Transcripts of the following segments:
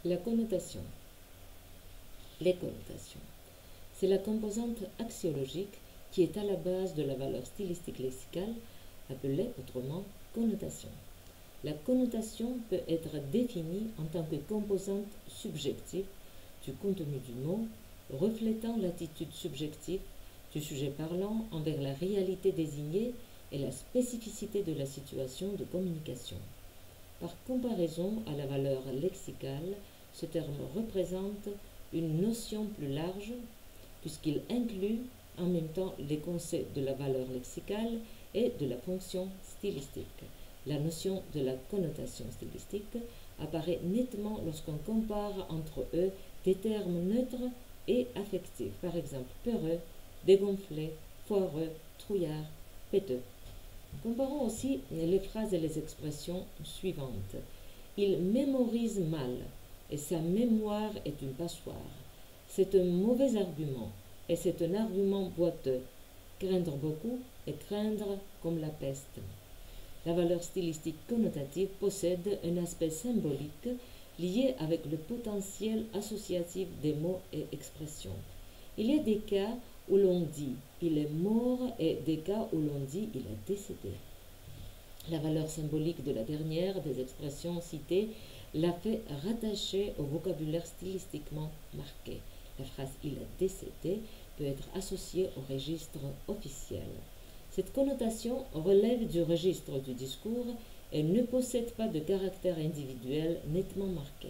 La connotation. Les connotations. C'est la composante axiologique qui est à la base de la valeur stylistique lexicale, appelée autrement connotation. La connotation peut être définie en tant que composante subjective du contenu du mot, reflétant l'attitude subjective du sujet parlant envers la réalité désignée et la spécificité de la situation de communication. Par comparaison à la valeur lexicale, ce terme représente une notion plus large puisqu'il inclut en même temps les concepts de la valeur lexicale et de la fonction stylistique. La notion de la connotation stylistique apparaît nettement lorsqu'on compare entre eux des termes neutres et affectifs, par exemple peureux, dégonflé, foireux, trouillard, péteux. Comparons aussi les phrases et les expressions suivantes. Il mémorise mal et sa mémoire est une passoire. C'est un mauvais argument et c'est un argument boiteux. Craindre beaucoup et craindre comme la peste. La valeur stylistique connotative possède un aspect symbolique lié avec le potentiel associatif des mots et expressions. Il y a des cas où l'on dit « il est mort » et des cas où l'on dit « il est décédé ». La valeur symbolique de la dernière des expressions citées l'a fait rattacher au vocabulaire stylistiquement marqué. La phrase « il est décédé » peut être associée au registre officiel. Cette connotation relève du registre du discours et ne possède pas de caractère individuel nettement marqué.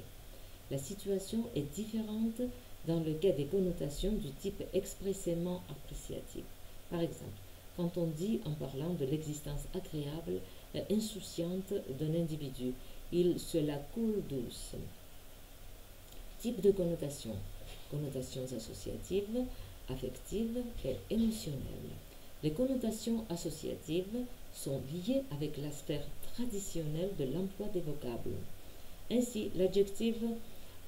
La situation est différente dans le cas des connotations du type expressément appréciatif. Par exemple, quand on dit en parlant de l'existence agréable et insouciante d'un individu, il se la coule douce. Type de connotation. Connotations associatives, affectives et émotionnelles. Les connotations associatives sont liées avec la sphère traditionnelle de l'emploi des vocables. Ainsi, l'adjectif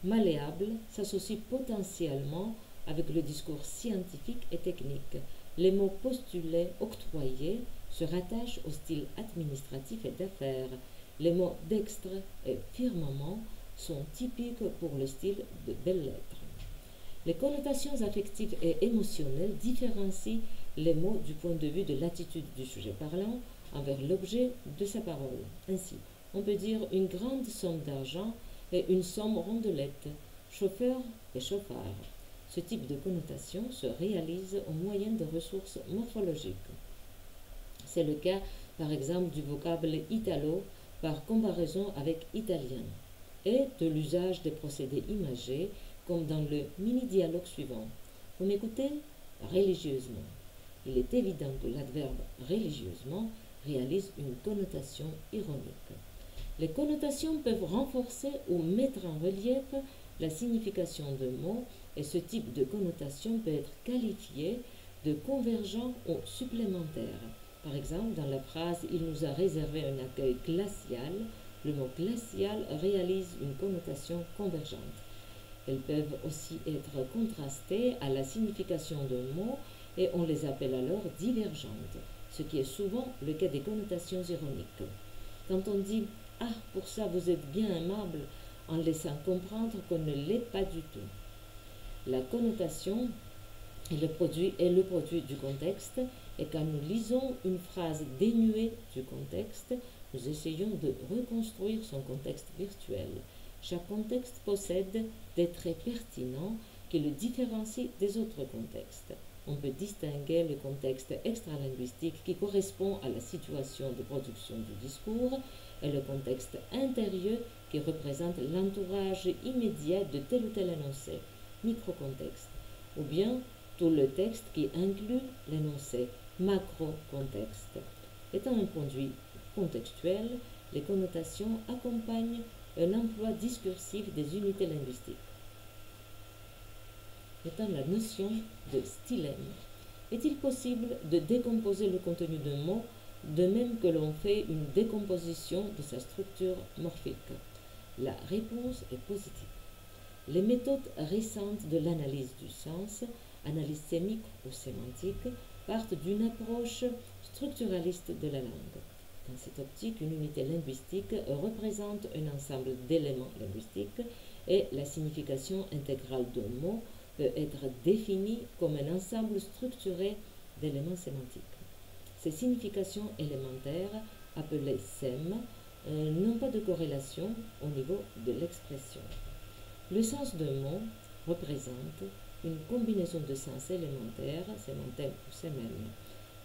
malléable s'associe potentiellement avec le discours scientifique et technique. Les mots postulés, octroyés se rattachent au style administratif et d'affaires. Les mots dextre et firmament sont typiques pour le style de belles-lettres. Les connotations affectives et émotionnelles différencient les mots du point de vue de l'attitude du sujet parlant envers l'objet de sa parole. Ainsi, on peut dire une grande somme d'argent et une somme rondelette, chauffeur et chauffard. Ce type de connotation se réalise au moyen de ressources morphologiques. C'est le cas, par exemple, du vocable italo par comparaison avec italien et de l'usage des procédés imagés comme dans le mini-dialogue suivant. Vous m'écoutez? Religieusement. Il est évident que l'adverbe religieusement réalise une connotation ironique. Les connotations peuvent renforcer ou mettre en relief la signification de mots et ce type de connotation peut être qualifié de convergent ou supplémentaire. Par exemple, dans la phrase « Il nous a réservé un accueil glacial », le mot glacial réalise une connotation convergente. Elles peuvent aussi être contrastées à la signification d'un mot et on les appelle alors divergentes, ce qui est souvent le cas des connotations ironiques. Quand on dit « Ah, pour ça vous êtes bien aimable », en laissant comprendre qu'on ne l'est pas du tout. La connotation est le produit du contexte et quand nous lisons une phrase dénuée du contexte, nous essayons de reconstruire son contexte virtuel. Chaque contexte possède des traits pertinents qui le différencient des autres contextes. On peut distinguer le contexte extralinguistique qui correspond à la situation de production du discours et le contexte intérieur qui représente l'entourage immédiat de tel ou tel énoncé, micro-contexte, ou bien tout le texte qui inclut l'énoncé, macro-contexte. Étant un produit contextuel, les connotations accompagnent un emploi discursif des unités linguistiques. Étant la notion de stylème, est-il possible de décomposer le contenu d'un mot de même que l'on fait une décomposition de sa structure morphique? La réponse est positive. Les méthodes récentes de l'analyse du sens, analyse sémique ou sémantique, partent d'une approche structuraliste de la langue. Dans cette optique, une unité linguistique représente un ensemble d'éléments linguistiques et la signification intégrale d'un mot peut être définie comme un ensemble structuré d'éléments sémantiques. Ces significations élémentaires, appelées SEM, n'ont pas de corrélation au niveau de l'expression. Le sens d'un mot représente une combinaison de sens élémentaires, sémantèmes ou sémèmes.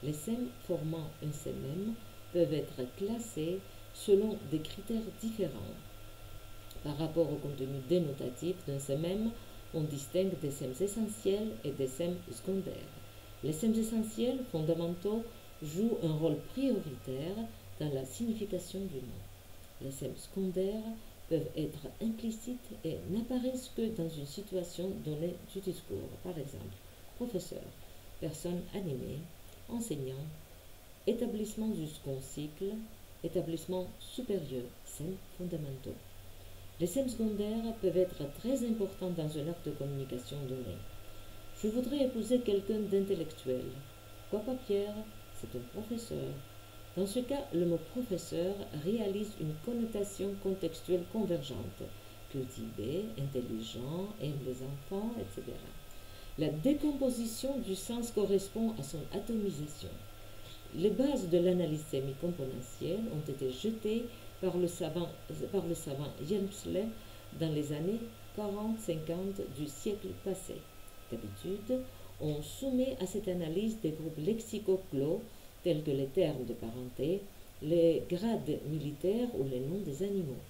Les SEM formant un sémème peuvent être classés selon des critères différents. Par rapport au contenu dénotatif d'un sémème, on distingue des SEMs essentiels et des SEMs secondaires. Les SEMs essentiels fondamentaux jouent un rôle prioritaire dans la signification du mot. Les SEMs secondaires peuvent être implicites et n'apparaissent que dans une situation donnée du discours. Par exemple, professeur, personne animée, enseignant, établissement du second cycle, établissement supérieur, SEM fondamentaux. Les SEM secondaires peuvent être très importants dans un acte de communication donné. Je voudrais épouser quelqu'un d'intellectuel. Pourquoi pas Pierre? C'est un professeur. Dans ce cas, le mot professeur réalise une connotation contextuelle convergente. Cultivé, intelligent, aime les enfants, etc. La décomposition du sens correspond à son atomisation. Les bases de l'analyse sémicomponentielle ont été jetées par le savant Hjelmslev dans les années 40-50 du siècle passé. D'habitude, on soumet à cette analyse des groupes lexicoclos tels que les termes de parenté, les grades militaires ou les noms des animaux.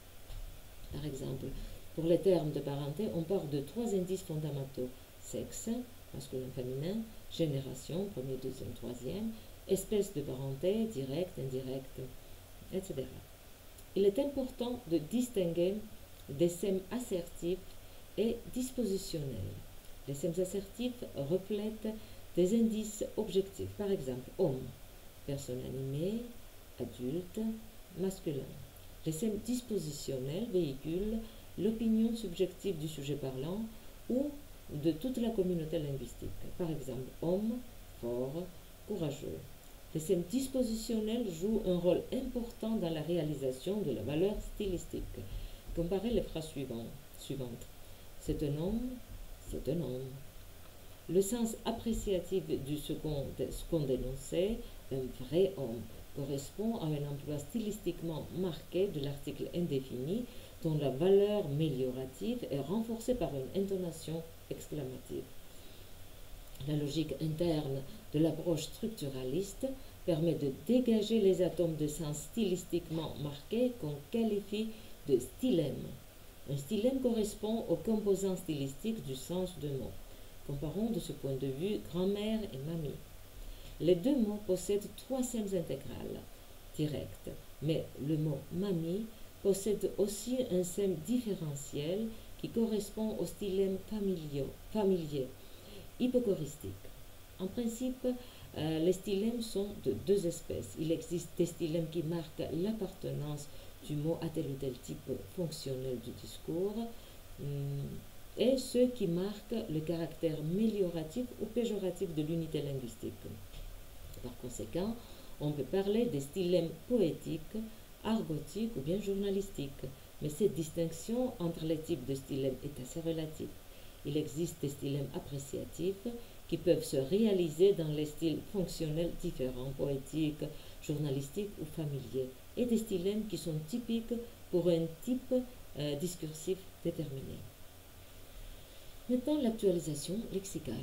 Par exemple, pour les termes de parenté, on part de 3 indices fondamentaux: sexe, masculin, féminin, génération, premier, deuxième, troisième, espèce de parenté, direct, indirect, etc. Il est important de distinguer des SEM assertifs et dispositionnels. Les SEM assertifs reflètent des indices objectifs, par exemple homme, personne animée, adulte, masculin. Les SEM dispositionnels véhiculent l'opinion subjective du sujet parlant ou de toute la communauté linguistique. Par exemple, homme, fort, courageux. Les SEM dispositionnels jouent un rôle important dans la réalisation de la valeur stylistique. Comparez les phrases suivantes. C'est un homme, c'est un homme. Le sens appréciatif du second énoncé, un vrai homme, correspond à un emploi stylistiquement marqué de l'article indéfini dont la valeur méliorative est renforcée par une intonation exclamative. La logique interne de l'approche structuraliste permet de dégager les atomes de sens stylistiquement marqués qu'on qualifie de stylème. Un stylème correspond aux composants stylistiques du sens de mot. Comparons de ce point de vue grand-mère et mamie. Les deux mots possèdent 3 SEMs intégrales, directes, mais le mot mamie possède aussi un SEM différentiel qui correspond au stylème familier, hypochoristique. En principe, les stylèmes sont de 2 espèces. Il existe des stylèmes qui marquent l'appartenance du mot à tel ou tel type fonctionnel du discours et ceux qui marquent le caractère mélioratif ou péjoratif de l'unité linguistique. Par conséquent, on peut parler des stylèmes poétiques, argotiques ou bien journalistiques, mais cette distinction entre les types de stylèmes est assez relative. Il existe des stylèmes appréciatifs qui peuvent se réaliser dans les styles fonctionnels différents, poétiques, journalistiques ou familiers, et des stylèmes qui sont typiques pour un type discursif déterminé. Maintenant, l'actualisation lexicale.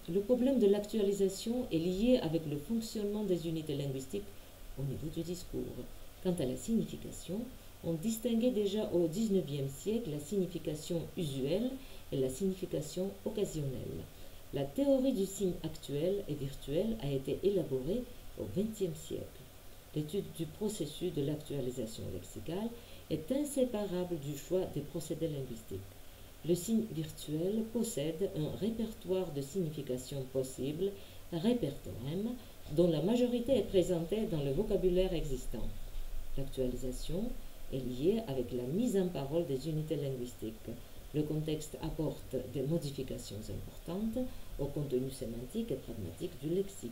Le problème de l'actualisation est lié avec le fonctionnement des unités linguistiques au niveau du discours. Quant à la signification, on distinguait déjà au XIXe siècle la signification usuelle et la signification occasionnelle. La théorie du signe actuel et virtuel a été élaborée au XXe siècle. L'étude du processus de l'actualisation lexicale est inséparable du choix des procédés linguistiques. Le signe virtuel possède un répertoire de significations possibles, répertorium, dont la majorité est présentée dans le vocabulaire existant. L'actualisation est liée avec la mise en parole des unités linguistiques. Le contexte apporte des modifications importantes au contenu sémantique et pragmatique du lexique.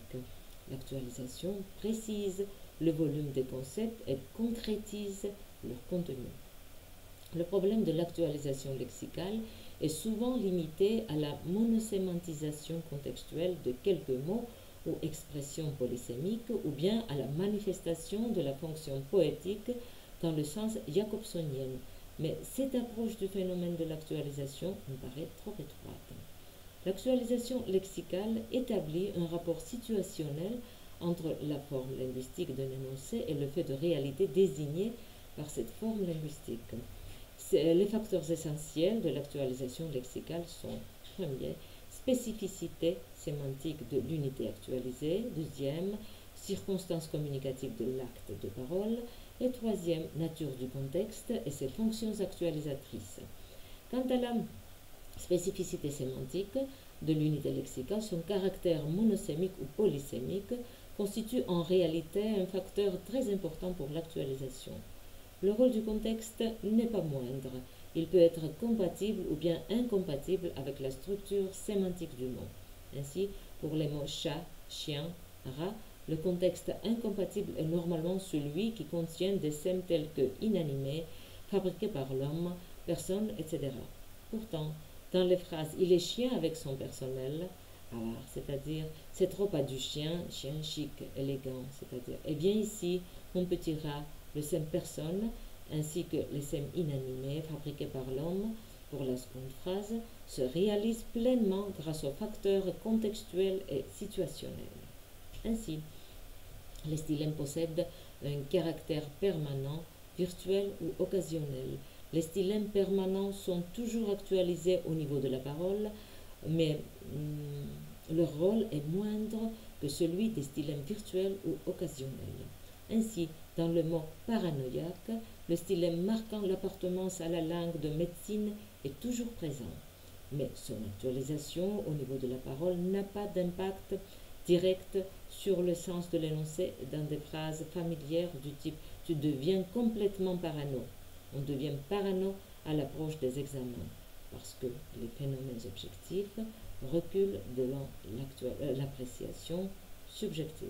L'actualisation précise le volume des concepts et concrétise leur contenu. Le problème de l'actualisation lexicale est souvent limité à la monosémantisation contextuelle de quelques mots ou expressions polysémiques ou bien à la manifestation de la fonction poétique dans le sens jacobsonien. Mais cette approche du phénomène de l'actualisation me paraît trop étroite. L'actualisation lexicale établit un rapport situationnel entre la forme linguistique d'un énoncé et le fait de réalité désigné par cette forme linguistique. Les facteurs essentiels de l'actualisation lexicale sont, premier, spécificité sémantique de l'unité actualisée, deuxième, circonstances communicatives de l'acte de parole, et troisième, nature du contexte et ses fonctions actualisatrices. Quant à la spécificité sémantique de l'unité lexicale, son caractère monosémique ou polysémique constitue en réalité un facteur très important pour l'actualisation. Le rôle du contexte n'est pas moindre. Il peut être compatible ou bien incompatible avec la structure sémantique du mot. Ainsi, pour les mots chat, chien, rat, le contexte incompatible est normalement celui qui contient des sèmes tels que inanimé, fabriqué par l'homme, personne, etc. Pourtant, dans les phrases « il est chien avec son personnel », c'est-à-dire « c'est trop pas du chien, chien chic, élégant », c'est-à-dire « eh bien ici, mon petit rat », le sème personne, ainsi que les sèmes inanimés fabriqués par l'homme pour la seconde phrase, se réalisent pleinement grâce aux facteurs contextuels et situationnels. Ainsi, les stylèmes possèdent un caractère permanent, virtuel ou occasionnel. Les stylèmes permanents sont toujours actualisés au niveau de la parole, mais leur rôle est moindre que celui des stylèmes virtuels ou occasionnels. Ainsi, dans le mot paranoïaque, le stylème marquant l'appartenance à la langue de médecine est toujours présent, mais son actualisation au niveau de la parole n'a pas d'impact direct sur le sens de l'énoncé dans des phrases familières du type « tu deviens complètement parano ». On devient parano à l'approche des examens, parce que les phénomènes objectifs reculent devant l'appréciation subjective.